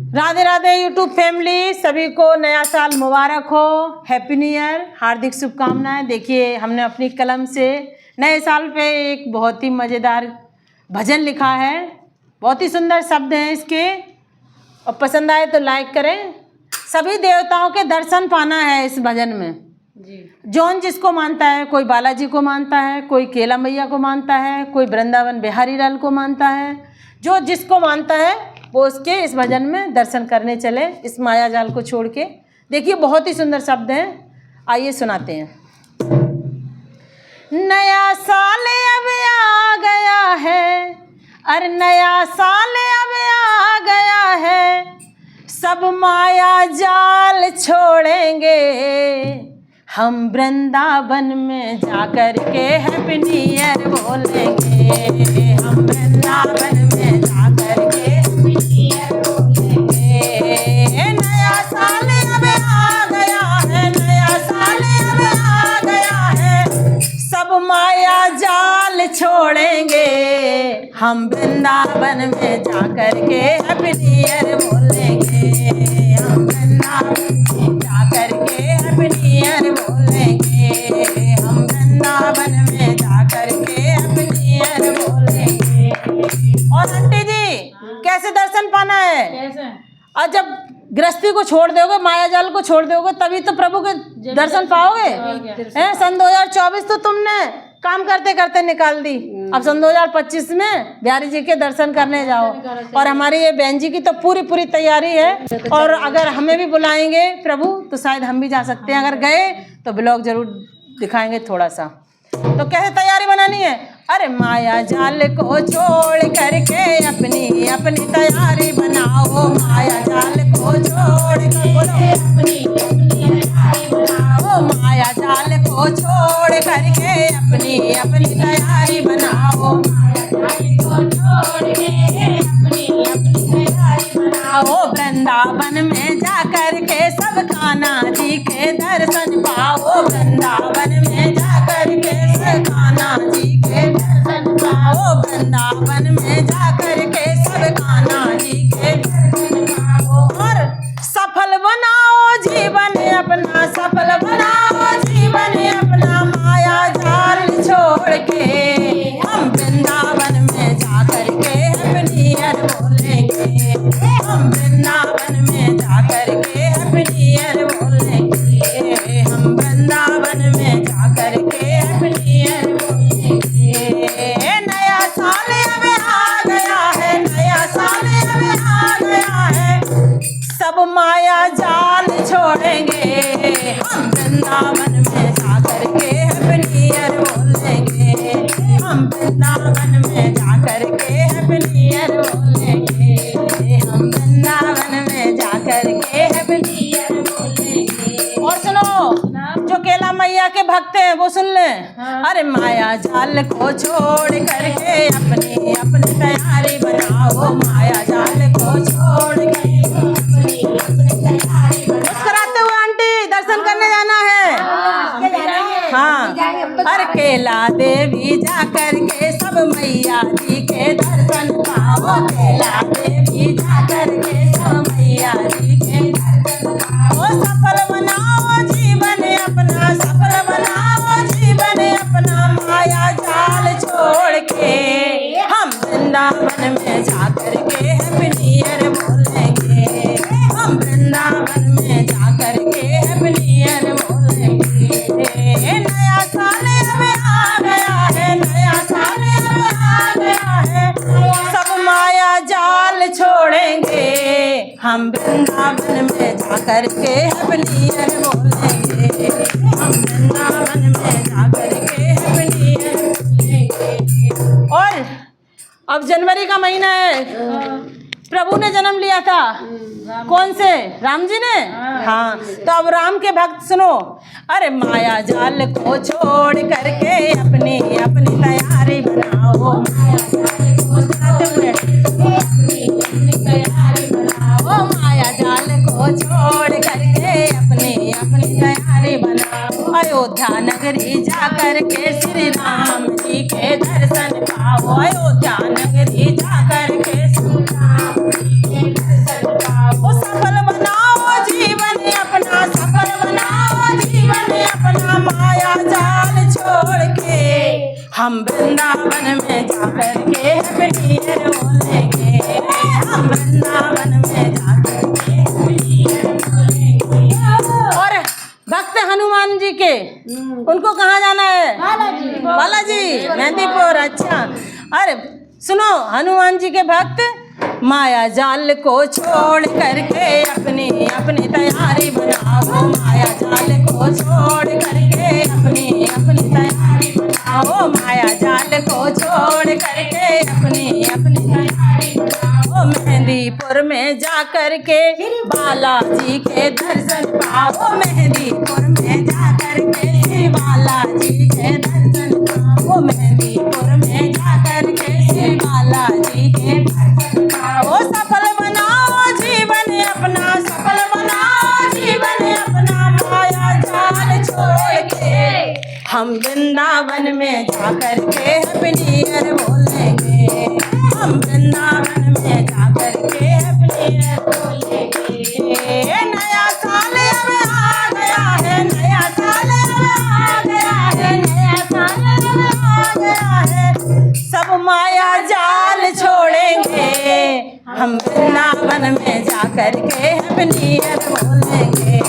Radhe Radhe YouTube family, सभी को नया साल मुबारक हो। हैप्पी न्यू ईयर, हार्दिक शुभकामनाएं। देखिए, हमने अपनी कलम से नए साल पे एक बहुत ही मज़ेदार भजन लिखा है। बहुत ही सुंदर शब्द हैं इसके, और पसंद आए तो लाइक करें। सभी देवताओं के दर्शन पाना है इस भजन में जी। जौन जिसको मानता है, कोई बालाजी को मानता है, कोई केला मैया को मानता है, कोई वृंदावन बिहारी लाल को मानता है। जो जिसको मानता है वो उसके इस भजन में दर्शन करने चले, इस माया जाल को छोड़ के। देखिए, बहुत ही सुंदर शब्द हैं, आइए सुनाते हैं। नया साल अब आ गया है, अरे नया साल अब आ गया है, सब माया जाल छोड़ेंगे, हम वृंदावन में जाकर के हैप्पी न्यू ईयर बोलेंगे। हम वृंदावन में जाकर के हैप्पी न्यू ईयर बोलेंगे। नया साल अब आ गया है, नया साल अब आ गया है, सब माया जाल छोड़ेंगे, हम वृंदावन में जाकर के हैप्पी न्यू ईयर बोलेंगे। हम वृंदावन में जाकर के हैप्पी न्यू ईयर बोलेंगे। हम वृंदावन में जाकर के हैप्पी न्यू ईयर बोलेंगे। और आंटी जी, कैसे दर्शन पाना है? कैसे? और जब गृहस्थी को छोड़ दोगे, माया जाल को छोड़ दोगे, तभी तो प्रभु के दर्शन पाओगे। हैं, सन 2024 तो तुमने काम करते करते निकाल दी, अब सन 2025 में बिहारी जी के दर्शन करने जाओ। और हमारी ये बहन जी की तो पूरी तैयारी है, और अगर हमें भी बुलाएंगे प्रभु तो शायद हम भी जा सकते हैं। अगर गए तो ब्लॉग जरूर दिखाएंगे थोड़ा सा। तो कैसे तैयारी बनानी है? अरे माया जाल को छोड़ करके अपनी अपनी तैयारी बनाओ। माया जाल को छोड़ करके अपनी तैयारी बनाओ। माया जाल को छोड़ करके अपनी अपनी तैयारी बनाओ। माया जाल को छोड़ के अपनी तैयारी बनाओ। वृंदावन में जाकर के सब कान्हा जी के दर्शन पाओ। वृंदावन में जाकर के सब कान्हा जी के दर्शन पाओ। वृंदावन में जाकर के सब कान्हा जी के दर्शन पाओ। और सफल बनाओ जीवन अपना, सफल बनाओ जीवन अपना, माया जाल छोड़ के हम वृंदावन में जाकर के हैप्पी न्यू ईयर बोलेंगे। हम वृंदावन में जाकर के हैप्पी न्यू ईयर बोलेंगे। हम वृंदावन में जाकर के हैप्पी न्यू ईयर बोलेंगे। नया साल अब आ गया है, नया साल अब आ गया है, सब माया जाल छोड़ेंगे, हम वृंदावन में जाकर के हैप्पी न्यू ईयर बोलेंगे। हम वृंदावन में जाकर के हैप्पी न्यू ईयर बोलेंगे। हम वृंदावन में जाकर के हैप्पी न्यू ईयर बोलेंगे। और सुनो, जो केला मैया के भक्त हैं वो सुन लें। अरे माया जाल को छोड़ करके अपनी अपनी तैयारी बनाओ। माया जाल को छोड़ के अपनी अपनी तैयारी बनाओ। मुस्कुराते हुए आंटी, दर्शन करने जाना है। हाँ, अरे केला देवी जाकर के सब मैया जी के दर्शन पाओ। केला देवी जाकर के सब मैया जी के दर्शन पाओ। सफल बनाओ जीवन अपना, सफल बनाओ जीवन अपना, माया जाल छोड़ के हम वृंदावन में जाकर के हैप्पी न्यू ईयर बोलेंगे। हम वृंदावन में जाकर के हैप्पी न्यू ईयर बोलेंगे। नया साल अब आ गया है, नया साल अब आ गया है, सब माया जाल छोड़ेंगे, हम वृंदावन में जाकर के हैप्पी न्यू ईयर बोलेंगे। हम वृंदावन में जाकर के हैप्पी न्यू ईयर बोलेंगे। और अब जनवरी का महीना है, प्रभु ने जन्म लिया था। कौन से? राम जी ने। हाँ, तो अब राम के भक्त सुनो। अरे माया जाल को छोड़ करके अपनी अपनी तैयारी बनाओ। माया जाल को छोड़ अपनी अपनी तैयारी बनाओ। माया जाल को छोड़ करके अपनी अपनी तैयारी बनाओ। अयोध्या नगरी जाकर के श्री राम जी के दर्शन पाओ। अयोध्या नगरी जाकर के श्री राम जी के दर्शन पाओ। हम वृंदावन में जाकर के हैप्पी न्यू ईयर बोलेंगे, हम वृंदावन में जाकर के हैप्पी न्यू ईयर बोलेंगे। और भक्त हनुमान जी के उनको कहाँ जाना है? बालाजी मेहंदीपुर। अच्छा, अरे सुनो, हनुमान जी के भक्त माया जाल को छोड़ करके अपनी अपनी तैयारी बनाओ, माया जाल को छोड़ करके अपनी अपनी तैयारी बनाओ, माया जाल को छोड़ करके अपनी अपनी तैयारी बनाओ, मेहंदीपुर में जा करके बालाजी के दर्शन पाओ, मेहंदीपुर में जा करके बालाजी के दर्शन पाओ, मेहंदीपुर में जा करके बालाजी के दर्शन पाओ। सफल बनाओ जीवन अपना, सफल बनाओ जीवन अपना, माया जाल छोड़ के हम वृंदावन में जा करके हैप्पी न्यू ईयर बोलेंगे, हम वृंदावन में जा करके हैप्पी न्यू ईयर बोलेंगे। नया साल अब आ गया है, नया साल अब आ गया है, नया साल अब आ गया है, सब माया जाल छोड़ेंगे, हम वृंदावन में जा करके हैप्पी न्यू ईयर बोलेंगे,